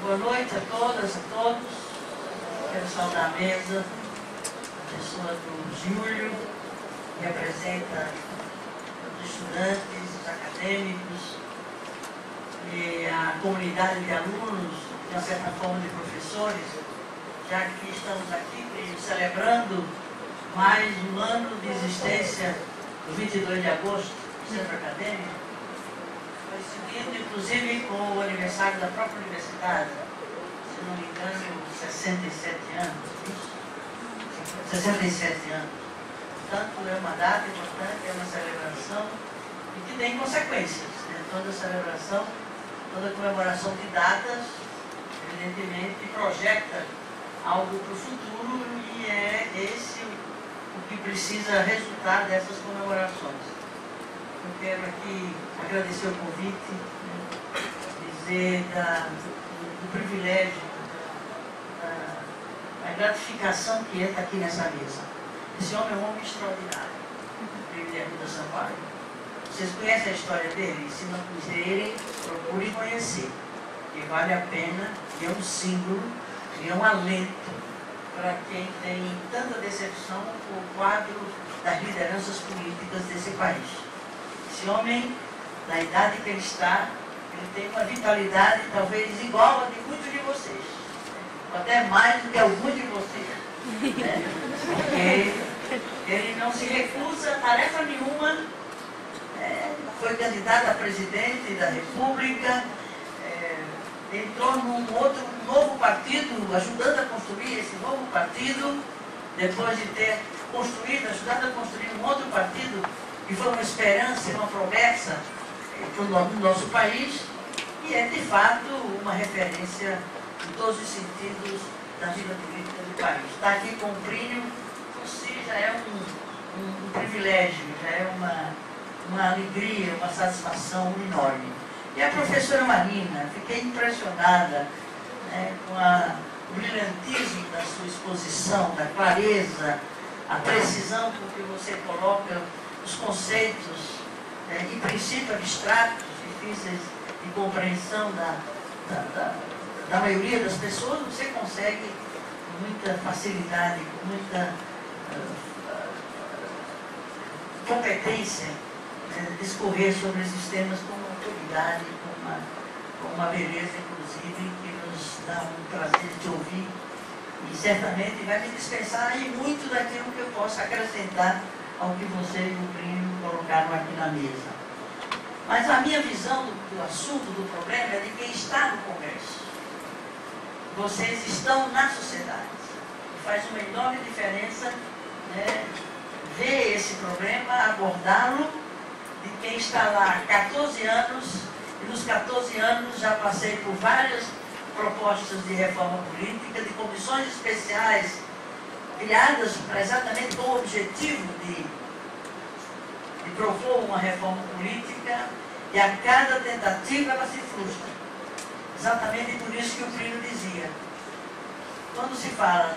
Boa noite a todas, a todos. Quero saudar a mesa, a pessoa do Júlio, que representa os estudantes, os acadêmicos e a comunidade de alunos, de uma certa forma de professores, já que estamos aqui celebrando mais um ano de existência do 22 de agosto, do Centro Acadêmico, coincidindo inclusive com o aniversário da própria universidade, se não me engano, 67 anos, isso? 67 anos. Portanto, é uma data importante, é uma celebração e que tem consequências, né? Toda celebração, toda comemoração de datas, evidentemente, projeta algo para o futuro e é esse o que precisa resultar dessas comemorações. Eu quero aqui agradecer o convite, né, dizer do privilégio, da gratificação que é estar aqui nessa mesa. Esse homem é um homem extraordinário, Guilherme da Sampaio. Vocês conhecem a história dele? Se não conhecerem, procurem conhecer, que vale a pena, e é um símbolo, e é um alento para quem tem tanta decepção com o quadro das lideranças políticas desse país. Esse homem, na idade que ele está, ele tem uma vitalidade talvez igual a de muitos de vocês, ou até mais do que alguns de vocês, né? Porque ele não se recusa a tarefa nenhuma, foi candidato a presidente da República, entrou num novo partido, ajudando a construir esse novo partido, depois de ter ajudado a construir um outro partido, que foi uma esperança e uma promessa para o nosso país, e é de fato uma referência em todos os sentidos da vida política do país. Estar aqui com o Plínio, por si, já é um privilégio, já é uma alegria, uma satisfação enorme. E a professora Marina, fiquei impressionada, né, com o brilhantismo da sua exposição, da clareza, a precisão com que você coloca os conceitos em princípio abstratos, difíceis de compreensão da maioria das pessoas, você consegue com muita facilidade, com muita competência, discorrer sobre esses temas com uma autoridade, com uma beleza, inclusive, que nos dá um prazer de ouvir e certamente vai me dispensar aí muito daquilo que eu possa acrescentar ao que você e o Plínio colocaram aqui na mesa. Mas a minha visão do assunto, do problema, é de quem está no comércio. Vocês estão na sociedade. E faz uma enorme diferença, né, ver esse problema, abordá-lo, de quem está lá há 14 anos, e nos 14 anos já passei por várias propostas de reforma política, de comissões especiais criadas exatamente com o objetivo de propor uma reforma política, e a cada tentativa ela se frustra. Exatamente por isso que o Plínio dizia. Quando se fala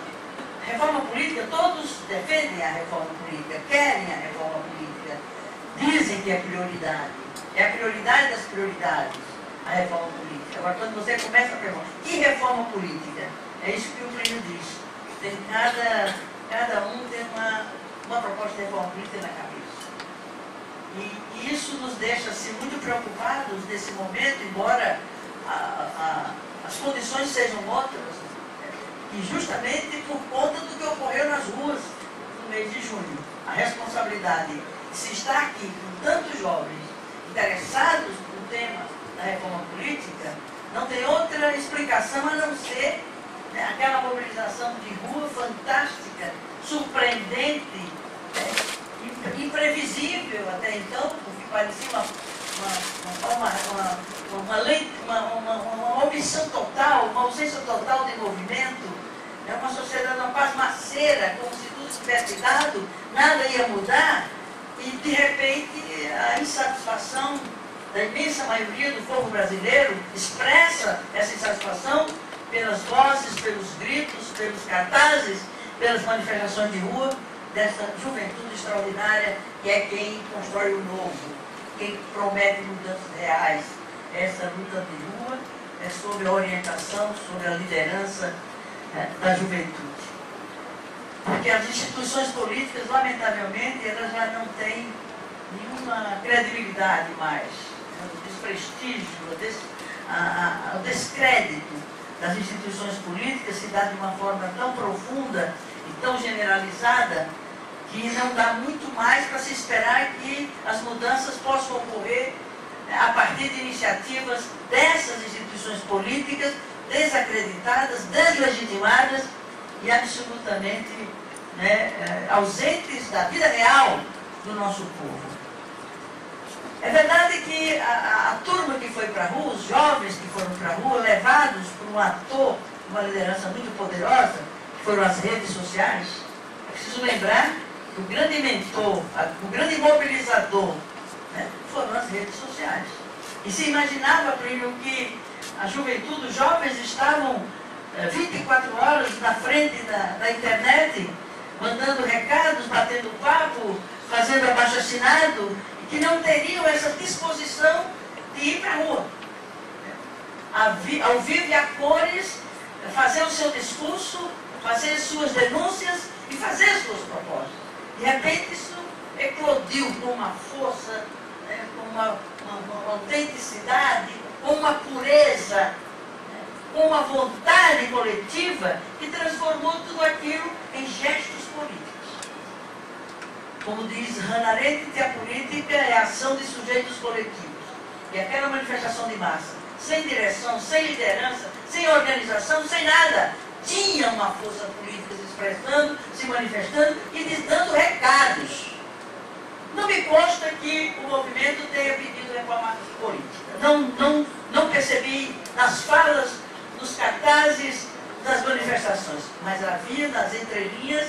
reforma política, todos defendem a reforma política, querem a reforma política, dizem que é prioridade. É a prioridade das prioridades, a reforma política. Agora, quando você começa a perguntar, que reforma política? É isso que o Plínio diz. Tem cada um tem uma proposta de reforma política na cabeça. E isso nos deixa assim, muito preocupados nesse momento, embora as condições sejam outras, e justamente por conta do que ocorreu nas ruas no mês de junho. A responsabilidade de se estar aqui com tantos jovens interessados no tema da reforma política não tem outra explicação a não ser, né, aquela mobilização de rua fantástica, surpreendente, imprevisível até então, porque parecia uma omissão total, uma ausência total de movimento, uma sociedade, uma pasmaceira, como se tudo tivesse dado, nada ia mudar, e de repente a insatisfação da imensa maioria do povo brasileiro expressa essa insatisfação pelas vozes, pelos gritos, pelos cartazes, pelas manifestações de rua, dessa juventude extraordinária que é quem constrói o novo, quem promete mudanças reais. Essa luta de rua, sobre a orientação, sobre a liderança da juventude. Porque as instituições políticas, lamentavelmente, elas já não têm nenhuma credibilidade mais. O desprestígio, o descrédito das instituições políticas se dá de uma forma tão profunda e tão generalizada que não dá muito mais para se esperar que as mudanças possam ocorrer a partir de iniciativas dessas instituições políticas desacreditadas, deslegitimadas e absolutamente ausentes da vida real do nosso povo. É verdade que a turma que foi para a rua, os jovens que foram para a rua, levados por um ator, uma liderança muito poderosa, que foram as redes sociais, é preciso lembrar que o grande mentor, o grande mobilizador, foram as redes sociais. E se imaginava, Plínio, que a juventude, os jovens estavam 24 horas na frente da internet, mandando recados, batendo papo, fazendo abaixo-assinado, e que não teriam essa disposição de ir para a rua. Ao vivo e a cores, fazer o seu discurso, fazer as suas denúncias e fazer as suas propostas. De repente isso eclodiu com uma força, com uma autenticidade, com uma pureza, com uma vontade coletiva que transformou tudo aquilo em gestos políticos. Como diz Hannah Arendt, a política é a ação de sujeitos coletivos. E aquela manifestação de massa, sem direção, sem liderança, sem organização, sem nada, tinha uma força política se expressando, se manifestando e dando recados. Não me consta que o movimento tenha pedido reforma política. Não percebi nas falas, nos cartazes, das manifestações. Mas havia nas entrelinhas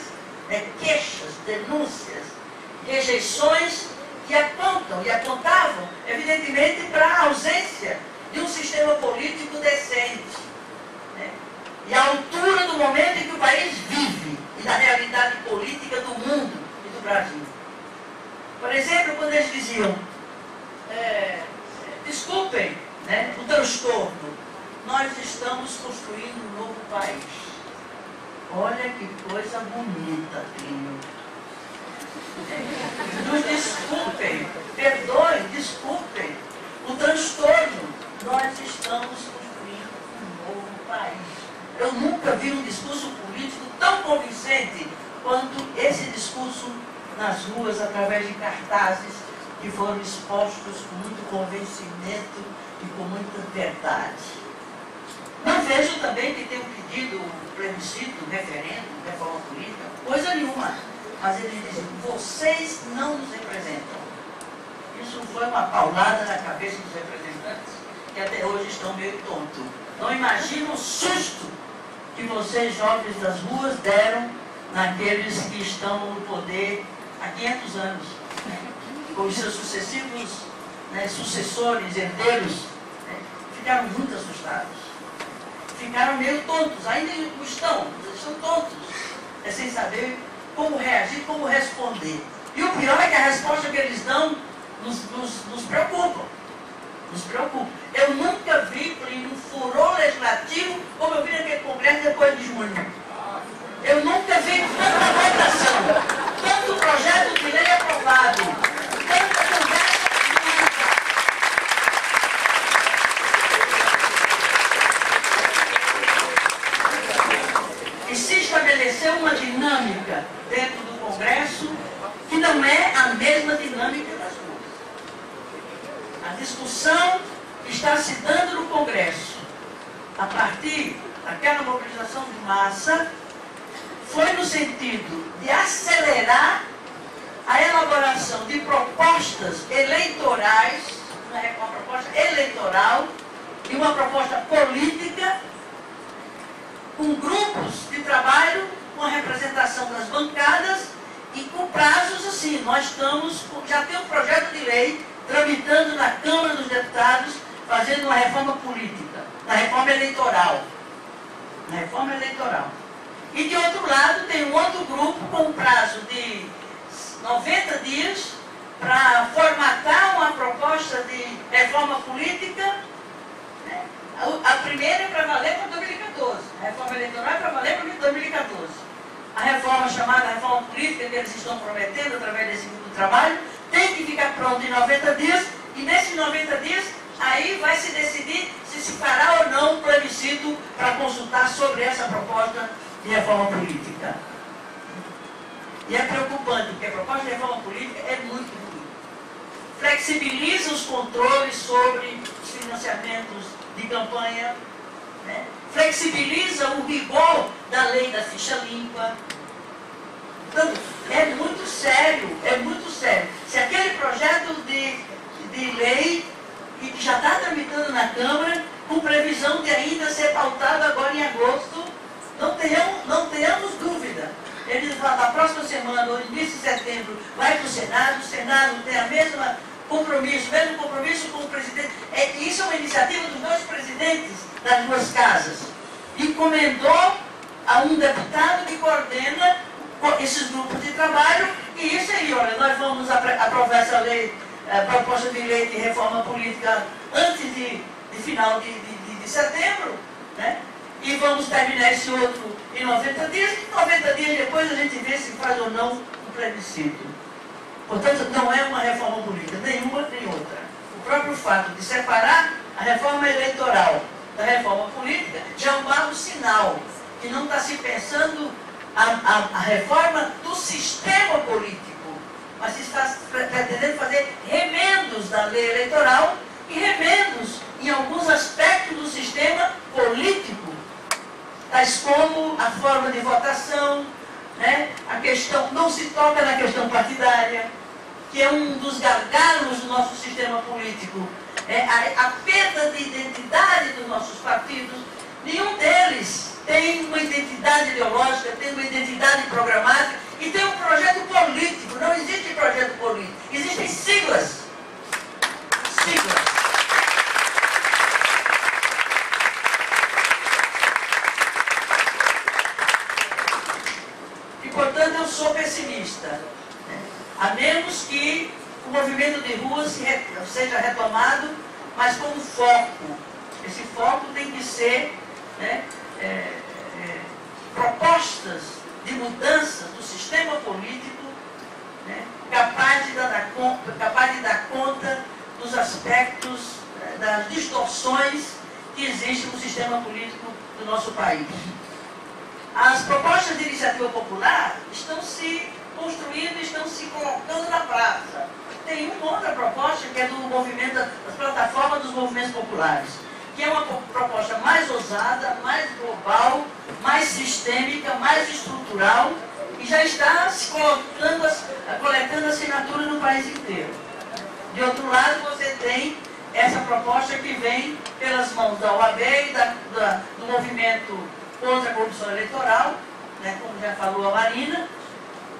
queixas, denúncias, rejeições que apontam e apontavam, evidentemente, para a ausência de um sistema político decente. E à altura do momento em que o país vive e da realidade política do mundo e do Brasil. Por exemplo, quando eles diziam, desculpem o transtorno, nós estamos construindo um novo país. Olha que coisa bonita, Plínio. Nos desculpem, perdoem, desculpem o transtorno. Nós estamos construindo um novo país. Eu nunca vi um discurso político tão convincente quanto esse discurso nas ruas, através de cartazes que foram expostos com muito convencimento e com muita verdade. Não vejo também que tenham pedido plebiscito, referendo, reforma política, coisa nenhuma. Mas eles dizem, vocês não nos representam. Isso foi uma paulada na cabeça dos representantes, que até hoje estão meio tontos. Não imaginam o susto que vocês, jovens das ruas, deram naqueles que estão no poder há 500 anos, com os seus sucessivos sucessores, herdeiros, ficaram muito assustados. Ficaram meio tontos, ainda estão tontos, sem saber como reagir, como responder. E o pior é que a resposta que eles dão nos preocupa. Nos preocupa. Eu nunca vi um furor legislativo como eu vi naquele congresso depois de junho. Eu nunca vi tanta votação, tanto projeto de lei aprovado, tanta conversa. E se estabeleceu uma dinâmica dentro do Congresso que não é a mesma dinâmica das ruas. A discussão que está se dando no Congresso, a partir daquela mobilização de massa, foi no sentido de acelerar a elaboração de propostas eleitorais, uma proposta eleitoral e uma proposta política, com grupos de trabalho, com a representação das bancadas e com prazos assim. Nós já tem um projeto de lei tramitando na Câmara dos Deputados, fazendo uma reforma política, na reforma eleitoral. Na reforma eleitoral. E de outro lado tem um outro grupo com um prazo de 90 dias para formatar uma proposta de reforma política A primeira é para valer para 2014. A reforma eleitoral é para valer para 2014. A reforma chamada reforma política que eles estão prometendo através desse grupo de trabalho tem que ficar pronto em 90 dias e nesses 90 dias aí vai se decidir se fará ou não um plebiscito para consultar sobre essa proposta de reforma política. E é preocupante, porque a proposta de reforma política é muito ruim. Flexibiliza os controles sobre os financiamentos de campanha, né? Flexibiliza o rigor da lei da ficha limpa. Então, é muito sério, é muito sério. Se aquele projeto de lei que já está tramitando na Câmara, com previsão de ainda ser pautado agora em agosto, não tenhamos dúvida. Ele na próxima semana, ou início de setembro, vai para o Senado tem a mesmo compromisso com o presidente. Isso é uma iniciativa dos dois presidentes das duas casas. Encomendou a um deputado que coordena esses grupos de trabalho, e isso aí, olha, nós vamos aprovar essa lei, proposta de lei de reforma política antes de final de setembro, né? E vamos terminar esse outro em 90 dias, e 90 dias depois a gente vê se faz ou não o plebiscito. Portanto, não é uma reforma política, nenhuma nem outra. O próprio fato de separar a reforma eleitoral da reforma política já é um mau sinal, que não está se pensando a reforma do sistema político, mas se está pretendendo fazer remendos da lei eleitoral e remendos em alguns aspectos do sistema político, tais como a forma de votação, né? A questão, não se toca na questão partidária, que é um dos gargalos do nosso sistema político, a perda de identidade dos nossos partidos. Nenhum deles tem uma identidade ideológica, tem uma identidade programática e tem um projeto político. Não existe projeto político, existem siglas. E, portanto, eu sou pessimista. A menos que o movimento de rua seja retomado, mas com foco. Esse foco tem que ser, né, propostas de mudança do sistema político, né, capaz de dar conta dos aspectos, das distorções que existem no sistema político do nosso país. As propostas de iniciativa popular estão se construindo, estão se colocando na praça. Tem uma outra proposta que é do movimento, das plataformas dos movimentos populares, que é uma proposta mais ousada, mais global, mais sistêmica, mais estrutural, e já está se coletando assinaturas no país inteiro. De outro lado, você tem essa proposta que vem pelas mãos da OAB e do movimento contra a corrupção eleitoral, né, como já falou a Marina,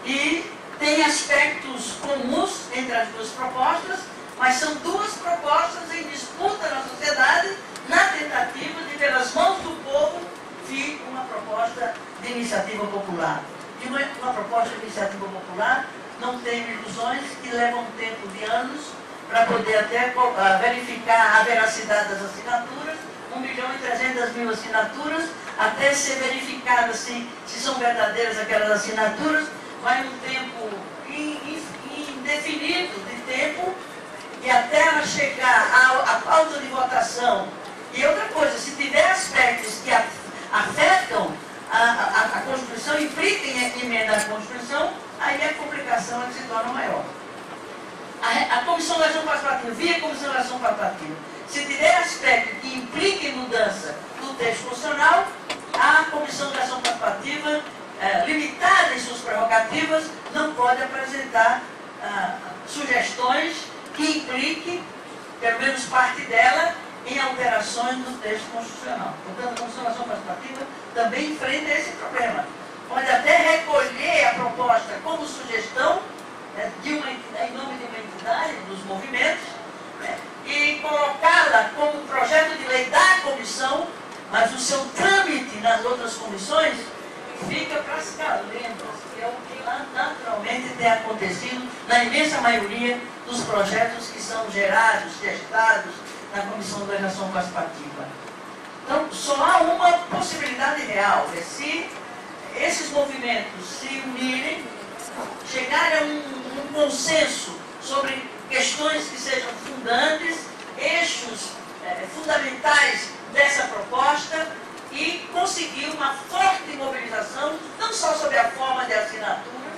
e tem aspectos comuns entre as duas propostas, mas são duas propostas em disputa na sociedade, na tentativa de, pelas mãos do povo, vir uma proposta de iniciativa popular. E uma proposta de iniciativa popular não tem ilusões, que levam tempo de anos para poder até verificar a veracidade das assinaturas, 1.300.000 assinaturas, até ser verificada se são verdadeiras aquelas assinaturas, vai um tempo indefinido de tempo, e até ela chegar à pauta de votação. E outra coisa, se tiver aspectos que afetam a Constituição, impliquem em emenda à Constituição, aí a complicação é que se torna maior. A Comissão de Ação Participativa, via Comissão de Ação Participativa, se tiver aspecto que implique em mudança do texto constitucional, a Comissão de Ação Participativa, limitada em suas prerrogativas, não pode apresentar sugestões que impliquem, pelo menos parte dela, em alterações do texto constitucional. Portanto, a Comissão de Ação Participativa também enfrenta esse problema. Pode até recolher a proposta como sugestão, né, em nome de uma entidade, dos movimentos, né, e colocá-la como projeto de lei da comissão, mas o seu trâmite nas outras comissões fica para as calendas, que é o que naturalmente tem acontecido na imensa maioria dos projetos que são gerados, gestados na Comissão de Legislação Participativa. Então, só há uma possibilidade real, é se esses movimentos se unirem, chegarem a um consenso sobre questões que sejam fundantes, eixos fundamentais dessa proposta e conseguir uma forte mobilização, não só sob a forma de assinaturas,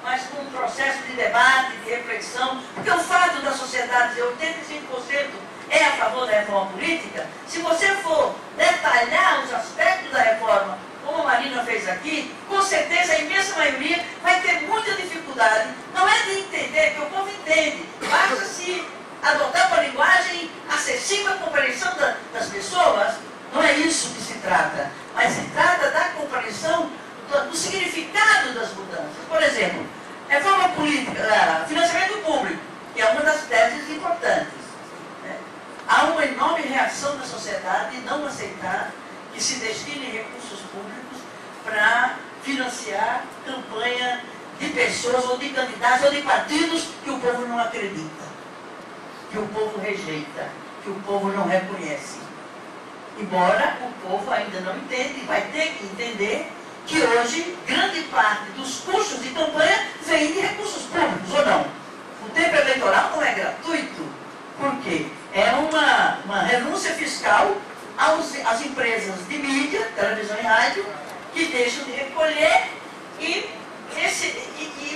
mas com um processo de debate, de reflexão, porque o fato da sociedade de 85% é a favor da reforma política. Se você for detalhar os aspectos da reforma, como a Marina fez aqui, com certeza a imensa maioria vai ter muita dificuldade. Não é de entender, porque o povo entende. Basta se adotar uma linguagem acessível à compreensão das pessoas. Não é isso que se trata, mas se trata da compreensão do significado das mudanças. Por exemplo, reforma política, financiamento público, que é uma das teses importantes. Há uma enorme reação da sociedade em não aceitar que se destine recursos públicos para financiar campanha de pessoas ou de candidatos ou de partidos que o povo não acredita, que o povo rejeita, que o povo não reconhece. Embora o povo ainda não entenda e vai ter que entender que hoje grande parte dos custos de campanha vem de recursos públicos, ou não? O tempo eleitoral não é gratuito. Por quê? É uma renúncia fiscal às empresas de mídia, televisão e rádio, que deixam de recolher e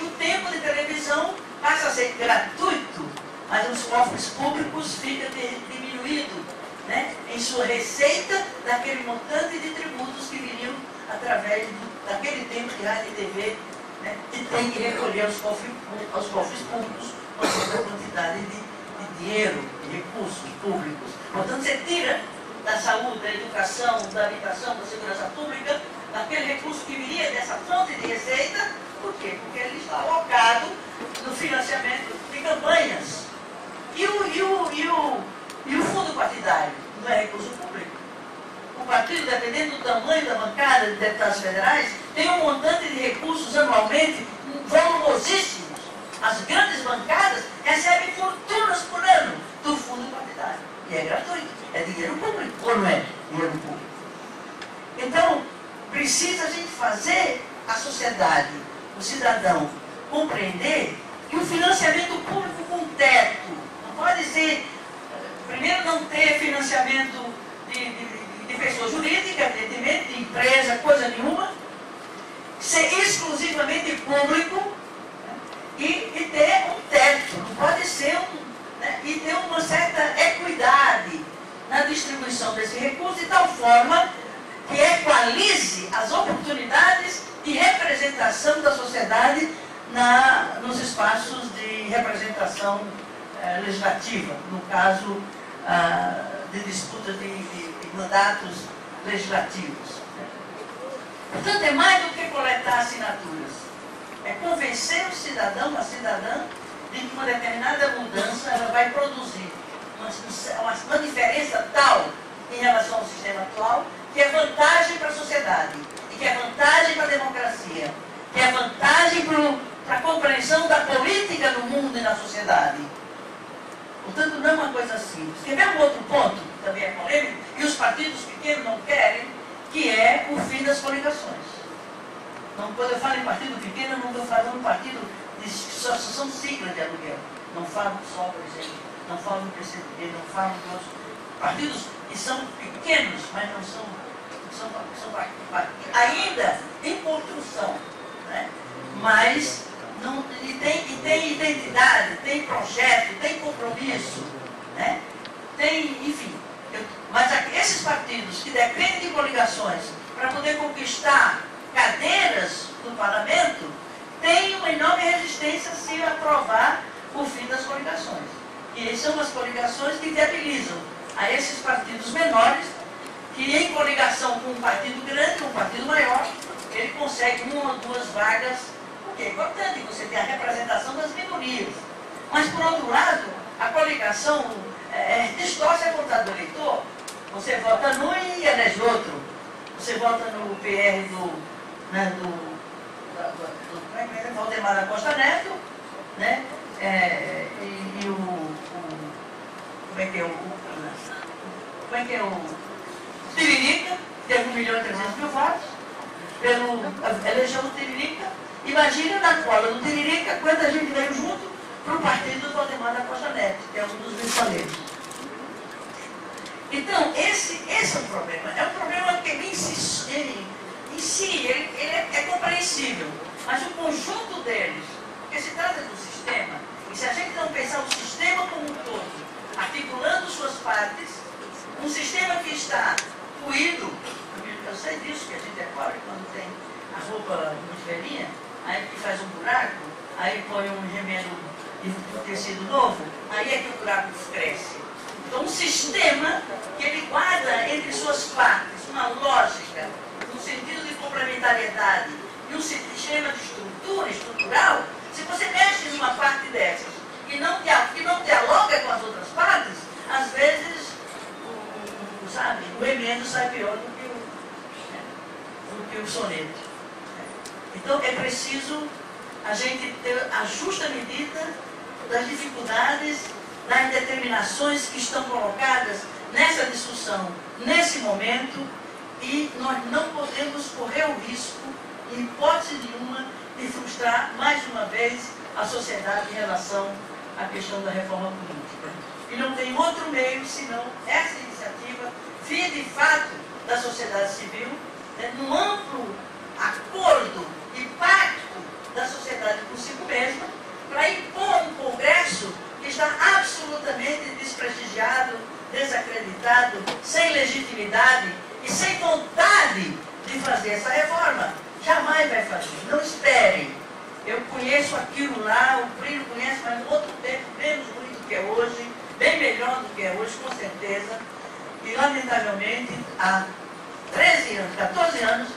o tempo de televisão passa a ser gratuito, mas os cofres públicos ficam diminuídos, né, em sua receita daquele montante de tributos que viriam através daquele tempo de rádio e TV, né, que tem que recolher aos cofres públicos uma certa quantidade de dinheiro, de recursos públicos. Portanto, você tira da saúde, da educação, da habitação, da segurança pública, daquele recurso que viria dessa fonte de receita. Por quê? Porque ele está alocado no financiamento de campanhas. E o fundo partidário não é recurso público. O partido, dependendo do tamanho da bancada de deputados federais, tem um montante de recursos anualmente volumosíssimos. As grandes bancadas recebem fortunas por ano do fundo partidário. E é gratuito. É dinheiro público, ou não é dinheiro público? Então, precisa a gente fazer a sociedade, o cidadão, compreender que o financiamento público com teto não pode ser, primeiro, não ter financiamento de pessoa jurídica, evidentemente, de empresa, coisa nenhuma, ser exclusivamente público, né, e ter um teto, não pode ser e ter uma certa equidade na distribuição desse recurso, de tal forma que equalize as oportunidades de representação da sociedade nos espaços de representação legislativa, no caso de disputa de mandatos legislativos. Portanto, é mais do que coletar assinaturas, é convencer o cidadão, a cidadã, de que uma determinada mudança ela vai produzir uma diferença tal em relação ao sistema atual, que é vantagem para a sociedade, e que é vantagem para a democracia, que é vantagem para a compreensão da política no mundo e na sociedade. Portanto, não é uma coisa simples. Quer ver um outro ponto, que também é polêmico, e os partidos pequenos não querem, que é o fim das coligações. Então, quando eu falo em partido pequeno, eu não estou falando em partido que só são siglas de aluguel. Não falo do PSOL, por exemplo, não falo do PCdoB, não falo de outros partidos que são pequenos, mas não são ainda em construção, né? Mas não, tem identidade, tem projeto, tem compromisso, né? Enfim. Mas esses partidos que dependem de coligações para poder conquistar cadeiras do parlamento têm uma enorme resistência se aprovar o fim das coligações. E são as coligações que viabilizam a esses partidos menores que, em coligação com um partido grande, com um partido maior, ele consegue uma ou duas vagas, o que é importante, você tem a representação das minorias. Mas, por outro lado, a coligação distorce a vontade do eleitor. Você vota num e elege outro. Você vota no PR do Valdemar da Costa Neto, né? Como é que é o Tiririca, teve 1.300.000 votos, pela eleição do Tiririca. Imagina na cola do Tiririca quanta gente veio junto para o partido do Valdemar da Costa Neto, que é um dos mensaleiros. Então, esse é um problema. É um problema que em si ele é compreensível, mas o conjunto deles, porque se trata do sistema, e se a gente não pensar o sistema como um todo, articulando suas partes, um sistema que está ruído, eu sei disso, que a gente é pobre quando tem a roupa muito velhinha, aí que faz um buraco, aí põe um remendo de tecido novo, aí é que o buraco cresce. Então, um sistema que ele guarda entre suas partes uma lógica, um sentido de complementariedade e um sistema de estrutura estrutural, se você mexe numa parte dessas e não dialoga com as outras partes, às vezes o remendo sai pior do que o soneto. Então, é preciso a gente ter a justa medida das dificuldades, das determinações que estão colocadas nessa discussão, nesse momento, e nós não podemos correr o risco, em hipótese nenhuma, de frustrar mais uma vez a sociedade em relação à questão da reforma política. E não tem outro meio senão essa iniciativa, via de fato da sociedade civil, num amplo acordo e pacto da sociedade consigo mesma, para impor um Congresso que está absolutamente desprestigiado, desacreditado, sem legitimidade e sem vontade de fazer essa reforma. Jamais vai fazer. Não esperem. Eu conheço aquilo lá, o Plínio conhece, mas no outro tempo, menos bonito do que é hoje, bem melhor do que é hoje, com certeza. E, lamentavelmente, há 13 anos, 14 anos,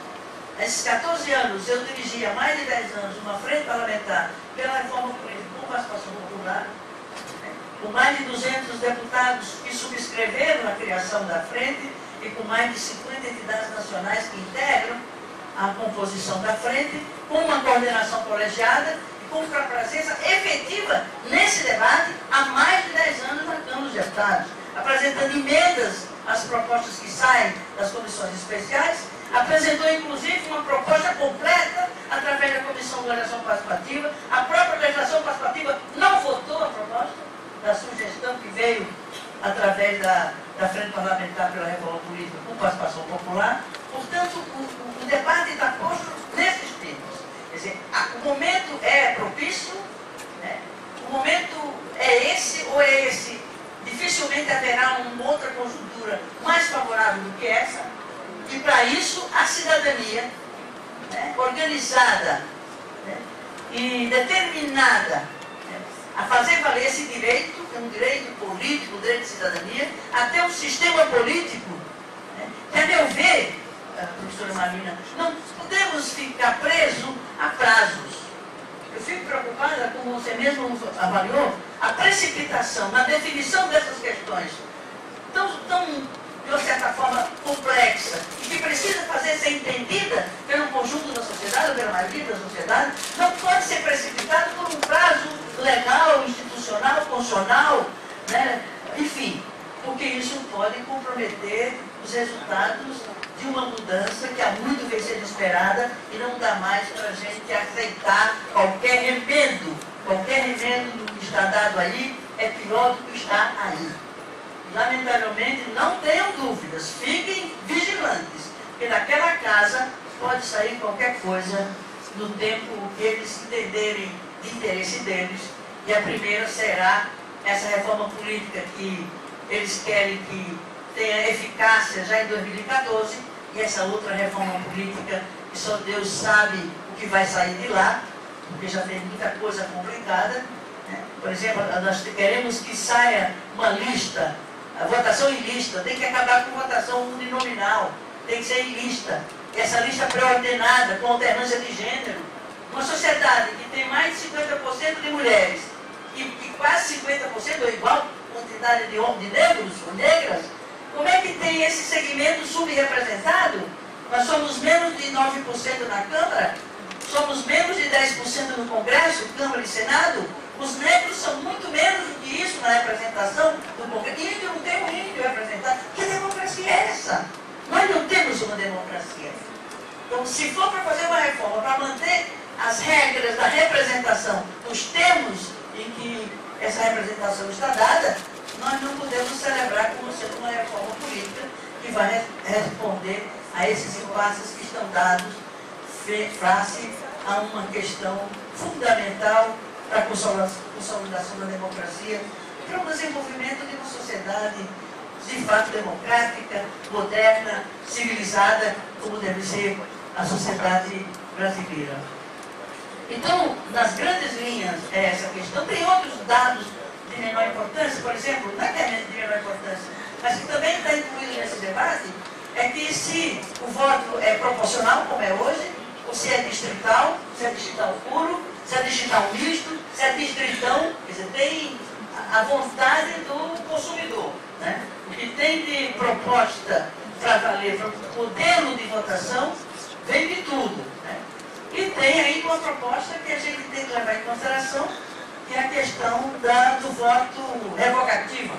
esses 14 anos eu dirigi há mais de 10 anos uma frente parlamentar pela reforma política com participação popular, com mais de 200 deputados que subscreveram a criação da frente e com mais de 50 entidades nacionais que integram a composição da frente, com uma coordenação colegiada e com a presença efetiva nesse debate há mais de 10 anos na Câmara dos Deputados, apresentando emendas às propostas que saem das comissões especiais, apresentou inclusive uma proposta completa através da Comissão de Legislação Participativa. A própria legislação participativa não votou a proposta da sugestão que veio através da Frente Parlamentar pela Reforma Política com participação popular. Portanto, o debate está posto nesses termos. Quer dizer, o momento é propício, né? O momento é esse ou é esse. Dificilmente haverá uma outra conjuntura mais favorável do que essa. E para isso, a cidadania, né, organizada, né, e determinada, né, a fazer valer esse direito, que é um direito político, um direito de cidadania, até um sistema político, né, que, a meu ver, professora Marina, não podemos ficar presos a prazos. Eu fico preocupada, como você mesmo avaliou, a precipitação na definição dessas questões tão de uma certa forma complexa e que precisa ser entendida pelo conjunto da sociedade, ou pela maioria da sociedade, não pode ser precipitado por um prazo legal, institucional, constitucional, né? Enfim, porque isso pode comprometer os resultados de uma mudança que há muito vem sendo esperada e não dá mais para a gente aceitar qualquer remendo. Qualquer remendo do que está dado aí é pior do que está aí. Lamentavelmente, não tenham dúvidas, fiquem vigilantes, porque daquela casa pode sair qualquer coisa no tempo que eles entenderem de interesse deles, e a primeira será essa reforma política que eles querem que tenha eficácia já em 2014, e essa outra reforma política que só Deus sabe o que vai sair de lá, porque já tem muita coisa complicada, né? Por exemplo, nós queremos que saia uma lista. A votação em lista, tem que acabar com votação uninominal, tem que ser em lista. Essa lista pré-ordenada, com alternância de gênero. Uma sociedade que tem mais de 50% de mulheres e quase 50%, ou igual quantidade de negros ou negras, como é que tem esse segmento subrepresentado? Nós somos menos de 9% na Câmara, somos menos de 10% no Congresso, Câmara e Senado. Os negros são muito menos do que isso na representação do Congresso. Índio não tem um índio representado. Que democracia é essa? Nós não temos uma democracia. Então, se for para fazer uma reforma, para manter as regras da representação nos termos em que essa representação está dada, nós não podemos celebrar como sendo uma reforma política que vai responder a esses impasses que estão dados face a uma questão fundamental para a consolidação da democracia, para o desenvolvimento de uma sociedade de fato democrática, moderna, civilizada, como deve ser a sociedade brasileira. Então, nas grandes linhas, é essa questão. Tem outros dados de menor importância, por exemplo, não é que é de menor importância, mas que também está incluído nesse debate, é que se o voto é proporcional, como é hoje, ou se é distrital puro, se é distrital misto, se é distritão, quer dizer, tem a vontade do consumidor, né? O que tem de proposta para valer, modelo de votação, vem de tudo, né? E tem aí uma proposta que a gente tem que levar em consideração, que é a questão do voto revogativo,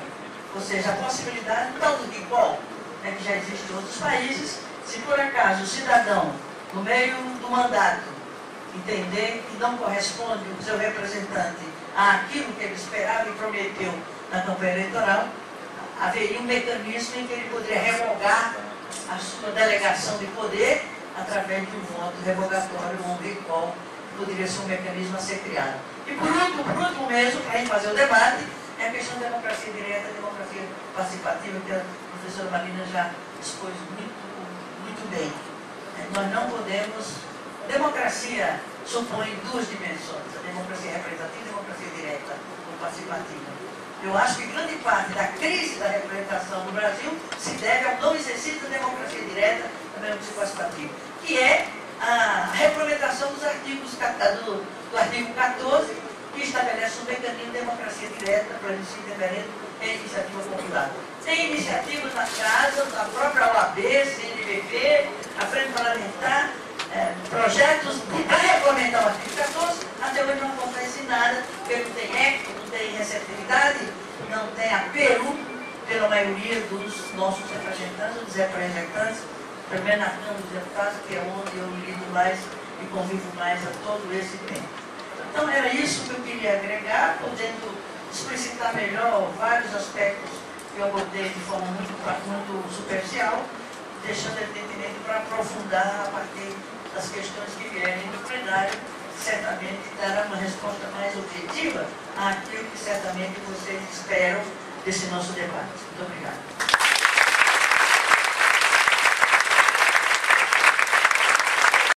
ou seja, a possibilidade, tanto de igual, né, que já existe em outros países, se por acaso o cidadão, no meio do mandato, entender que não corresponde o seu representante àquilo que ele esperava e prometeu na campanha eleitoral, haveria um mecanismo em que ele poderia revogar a sua delegação de poder através de um voto revogatório, um recall, poderia ser um mecanismo a ser criado. E por último mesmo, para a gente fazer o debate, é a questão da democracia direta, democracia participativa, que a professora Marina já expôs muito bem. Nós não podemos... Democracia supõe duas dimensões, a democracia representativa e a democracia direta ou participativa. Eu acho que grande parte da crise da representação no Brasil se deve ao não exercício da democracia direta e da democracia participativa, que é a regulamentação dos artigos do artigo 14, que estabelece um mecanismo de democracia direta, plebiscito referendo e iniciativa popular. Tem iniciativas na casa, da própria OAB, CNBB, a Frente Parlamentar, projetos para regulamentar o artigo 14, até hoje não acontece nada, porque não tem eco, não tem receptividade, não tem apelo pela maioria dos nossos representantes, pelo menos na Câmara dos Deputados, que é onde eu lido mais e convivo mais a todo esse tempo. Então era isso que eu queria agregar, podendo explicitar melhor vários aspectos que eu abordei de forma muito superficial, deixando evidentemente para aprofundar a partir das questões que vierem no plenário, certamente dará uma resposta mais objetiva àquilo que certamente vocês esperam desse nosso debate. Muito obrigado.